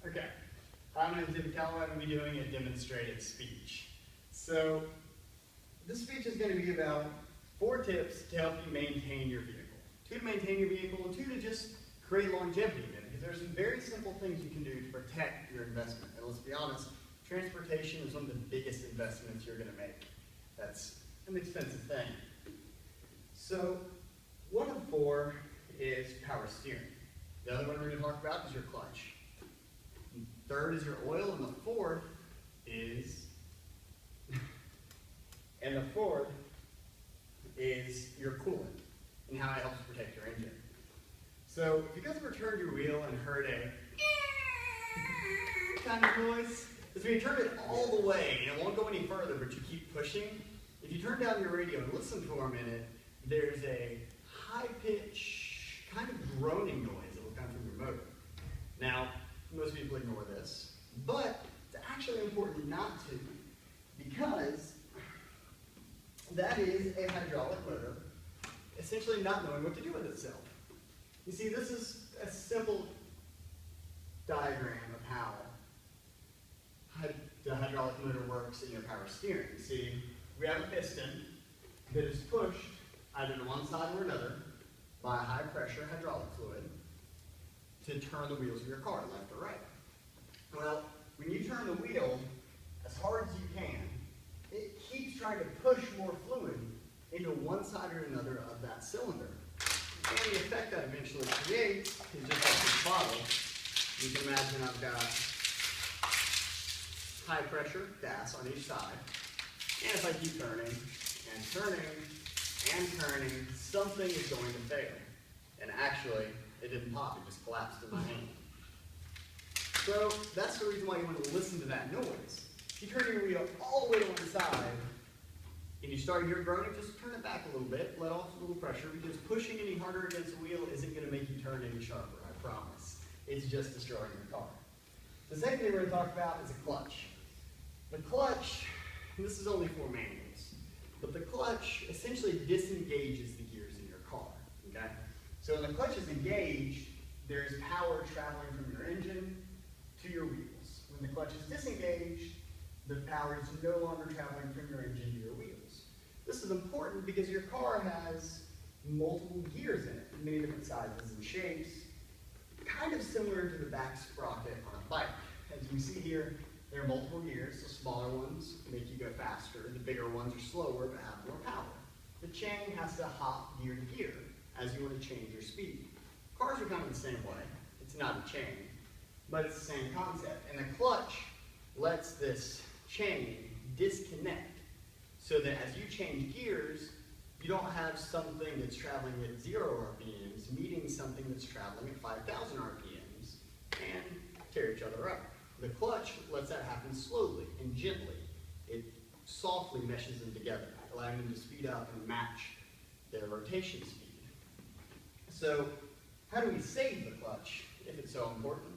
Okay. Hi, my name is Calloway. I'm going to be doing a demonstrative speech. So, this speech is going to be about 4 tips to help you maintain your vehicle. 2 to maintain your vehicle, and 2 to just create longevity in it. Because there are some very simple things you can do to protect your investment. And let's be honest, transportation is one of the biggest investments you're going to make. That's an expensive thing. So, one of 4 is power steering. The other one we're going to talk about is your clutch. Third is your oil, and the fourth is your coolant and how it helps protect your engine. So if you guys ever turned your wheel and heard a kind of noise, it's when you turn it all the way and it won't go any further, but you keep pushing. If you turn down your radio and listen for a minute, there's a high-pitched kind of groaning noise that will come from your motor. Now, most people ignore this, but it's actually important not to, because that is a hydraulic motor essentially not knowing what to do with itself. You see, this is a simple diagram of how the hydraulic motor works in your power steering. See, we have a piston that is pushed either to one side or another by a high pressure hydraulic fluid to turn the wheels of your car left or right. Well, when you turn the wheel as hard as you can, it keeps trying to push more fluid into one side or another of that cylinder. And the effect that eventually creates is just like this bottle. You can imagine I've got high pressure gas on each side. And if I keep turning and turning and turning, something is going to fail. And actually, it didn't pop, it just collapsed in my hand. So that's the reason why you want to listen to that noise. If you turn your wheel all the way to one side, and you start to hear groaning, just turn it back a little bit, let off a little pressure, because pushing any harder against the wheel isn't going to make you turn any sharper, I promise. It's just destroying your car. The second thing we're going to talk about is a clutch. The clutch, and this is only 4 manuals, but the clutch essentially disengages the gears in your car, okay? So when the clutch is engaged, there's power traveling from your engine to your wheels. When the clutch is disengaged, the power is no longer traveling from your engine to your wheels. This is important because your car has multiple gears in it, many different sizes and shapes, kind of similar to the back sprocket on a bike. As you see here, there are multiple gears. The smaller ones make you go faster. The bigger ones are slower but have more power. The chain has to hop gear to gear as you want to change your speed. Cars are kind of the same way. It's not a chain, but it's the same concept. And the clutch lets this chain disconnect so that as you change gears, you don't have something that's traveling at 0 RPMs meeting something that's traveling at 5,000 RPMs and tear each other up. The clutch lets that happen slowly and gently. It softly meshes them together, allowing them to speed up and match their rotation speed. So, how do we save the clutch if it's so important?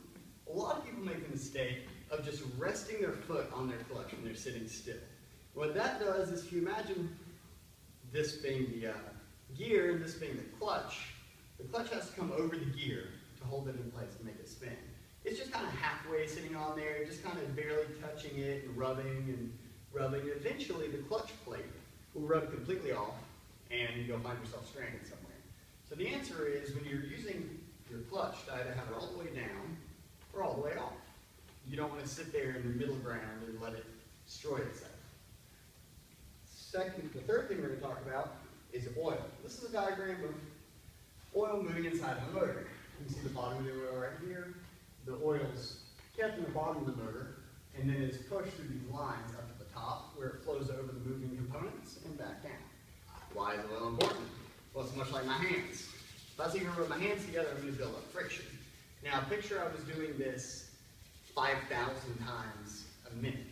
A lot of people make the mistake of just resting their foot on their clutch when they're sitting still. What that does is, if you imagine this being the gear and this being the clutch has to come over the gear to hold it in place and make it spin. It's just kind of halfway sitting on there, just kind of barely touching it and rubbing. Eventually, the clutch plate will rub completely off and you'll find yourself stranded somewhere. So the answer is, when you're using your clutch, to either have it all the way down or all the way off. You don't want to sit there in the middle ground and let it destroy itself. The third thing we're going to talk about is oil. This is a diagram of oil moving inside of a motor. You can see the bottom of the oil right here. The oil's kept in the bottom of the motor, and then is pushed through these lines up to the top, where it flows over the moving components and back down. Why is oil important? Well, it's much like my hands. If I was going to rub my hands together, I'm going to build up friction. Now, picture I was doing this 5,000 times a minute.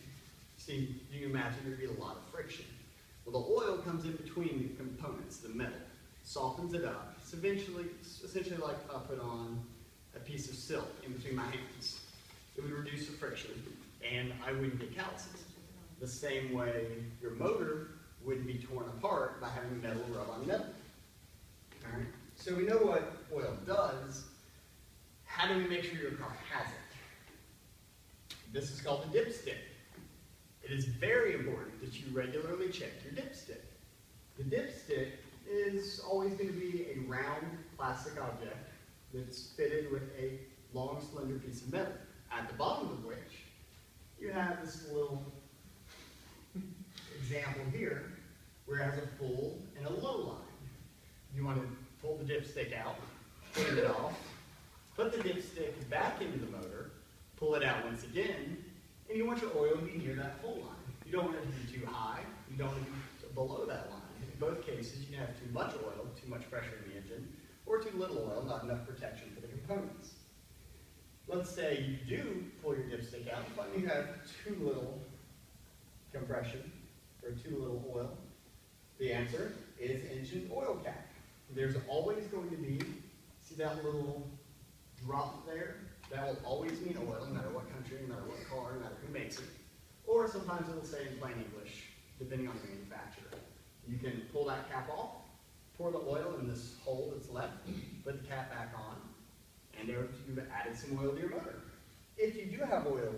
See, you can imagine there'd be a lot of friction. Well, the oil comes in between the components, the metal, softens it up. It's essentially like if I put on a piece of silk in between my hands. It would reduce the friction, and I wouldn't get calluses. The same way your motor wouldn't be torn apart by having metal rub on metal. All right? So we know what oil does. How do we make sure your car has it? This is called the dipstick. It is very important that you regularly check your dipstick. The dipstick is always going to be a round plastic object that's fitted with a long, slender piece of metal, at the bottom of which you have this little example here where it has a full and a low line. You want to pull the dipstick out, clean it off, put the dipstick back into the motor, pull it out once again, and you want your oil to be near that full line. You don't want it to be too high, you don't want it to be below that line. In both cases, you can have too much oil, too much pressure in the engine, or too little oil, not enough protection for the components. Let's say you do pull your dipstick out and find you have too little compression, or too little oil. The answer is engine oil cap. There's always going to be, see that little drop there? That will always mean oil, no matter what country, no matter what car, no matter who makes it. Or sometimes it'll say in plain English, depending on the manufacturer. You can pull that cap off, pour the oil in this hole that's left, put the cap back on, and there you've added some oil to your motor. If you do have oil,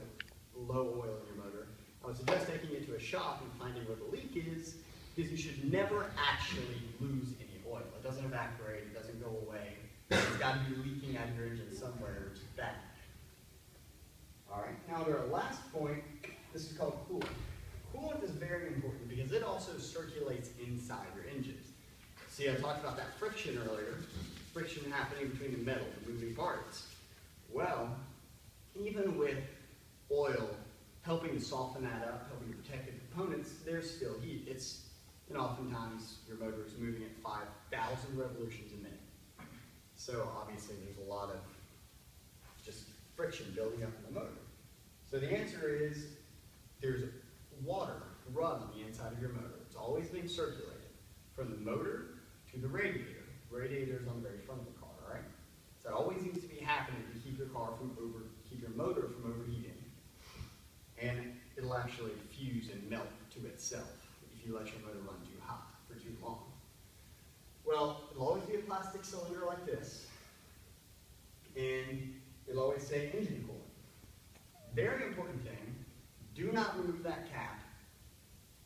low oil in your motor, I would suggest taking it to a shop and finding where the leak is, because you should never actually lose any oil. It doesn't evaporate, it doesn't go away. It's got to be leaking out of your engine somewhere, which is bad. All right, now to our last point, this is called coolant. Coolant is very important because it also circulates inside your engines. See, I talked about that friction earlier, friction happening between the metal, the moving parts. Well, even with oil helping to soften that up, helping to protect the components, there's still heat. And oftentimes your motor is moving at 5,000 revolutions a minute. So obviously there's a lot of just friction building up in the motor. So the answer is there's water run on the inside of your motor. It's always being circulated from the motor to the radiator. The radiator is on the very front of the car, all right? So it always needs to be happening to keep your keep your motor from overheating. And it'll actually fuse and melt to itself if you let your motor run too hot for too long. Well, it'll always be a plastic cylinder like this, and it'll always say engine coolant. Very important thing, do not remove that cap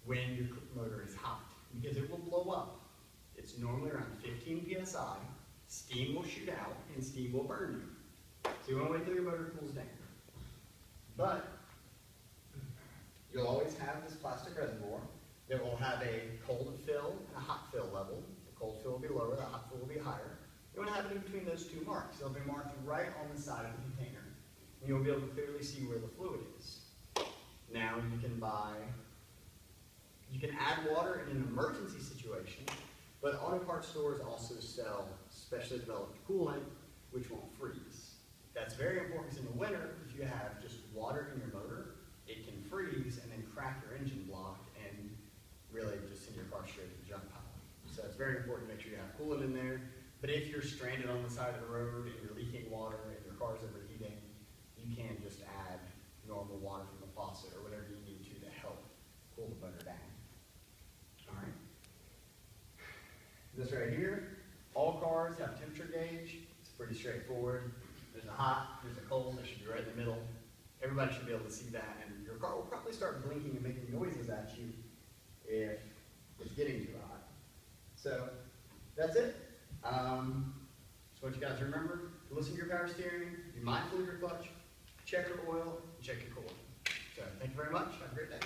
when your motor is hot, because it will blow up. It's normally around 15 psi, steam will shoot out, and steam will burn you. So you want to wait till your motor cools down. But you'll always have this plastic reservoir that will have a cold fill and a hot fill level. The cold fill will be lower, the hot fill will be higher. You want to have it in between those two marks. They'll be marked right on the side of the container. And you'll be able to clearly see where the fluid is. Now you can add water in an emergency situation, but auto parts stores also sell specially developed coolant which won't freeze. That's very important because in the winter, if you have just water in your motor, it can freeze and then crack your engine block and really just send your car straight to the junk pile. So it's very important to make sure you have coolant in there. But if you're stranded on the side of the road and you're leaking water and your car's overheating, you can just add normal water from the faucet or whatever you need to help cool the motor down. All right. This right here, all cars have a temperature gauge. It's pretty straightforward. There's a hot, there's a cold, it should be right in the middle. Everybody should be able to see that, and your car will probably start blinking and making noises at you if it's getting too hot. So that's it. So what you guys remember, listen to your power steering, be mindful of your clutch, check your oil, and check your coolant. So thank you very much. Have a great day.